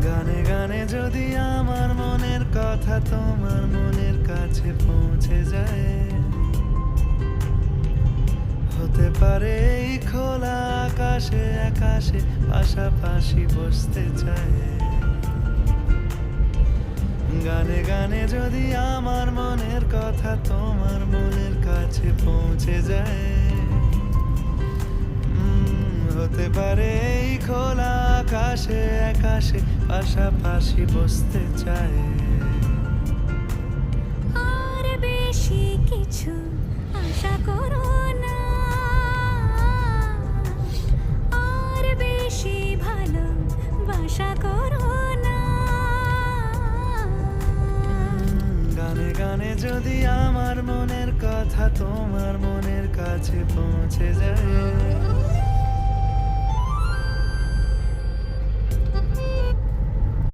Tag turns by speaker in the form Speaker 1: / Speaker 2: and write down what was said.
Speaker 1: গানে গানে যদি আমার মনের কথা তোমার মনের কাছে পৌঁছে যায়, হতে পারে এই খোলা আকাশে আকাশে পাশাপাশি বসতে চায়। গানে গানে যদি আমার মনের কথা তোমার মনের কাছে পৌঁছে যায়, হতে পারে এই খোলা আকাশে আকাশে পাশাপাশি বসতে চায়।
Speaker 2: আর বেশি কিছু আশা করো না, আর বেশি ভালোবাসা করো না।
Speaker 1: গানে গানে যদি আমার মনের কথা তোমার মনের কাছে পৌঁছে যায়,